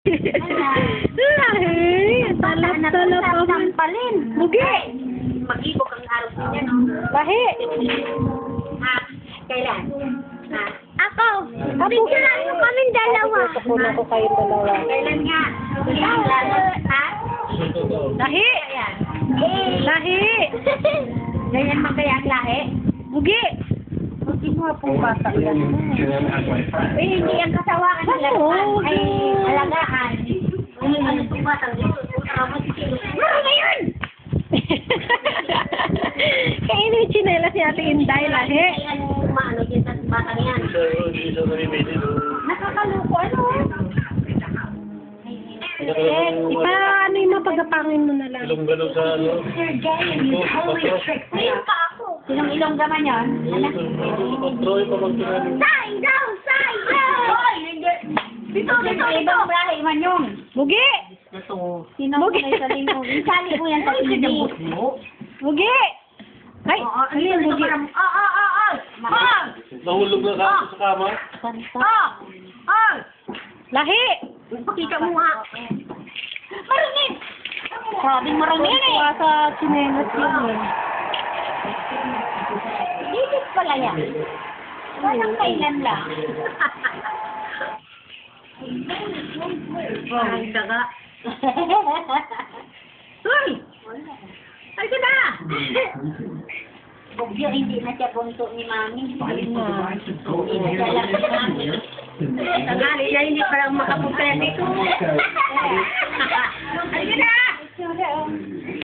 Lahi. Talap-talap ako. Sampalin. Bugi. Mag-ibog ang araw niya, no? Lahi. Ha? Kailan? Ha? Ako. Bugi na kaming dalawa. Kapuna ko kayong dalawa. Kailan nga? Kailan? Ha? Lahi. Ayan. Lahi. Ganyan man kaya ang lahi? Bugi. Buti mo pong bata yan. Eh, hindi ang kasawaan nila. Ay, alagaan. Ano itong batang dito? Marami yun! Kainin yung chinelas ni Ate Inday, lahi. Ay, ano, maano din sa batang yan? Nakakaloko, ano? Ano yung mapagapangin mo na lang? Ilong-galaw sa ano? Ayun pa ako. Sinong ilong gaman yan? Troy pa magtunan. Say daw! Say daw! Hoy! Dito! Ibang brahe man yun. Bugi! Sino mo na isali mo? Isali mo yan sa hindi. Bugi! Ay! Ano yung bugi? Nahulog na ka sa kama? Lahi! Pakita mo nga. Marami! Sabing marami yan eh. Kuha sa chinelas yun eh. Dito pala yan. Walang kailan lang. Ay, daga. Hoy! Ay, ka na! Bugyo, hindi na siya bunto ni Mami. Hindi na siya lang ni Mami. Tagali, yan hindi parang makapumpleto. Ay, ka na!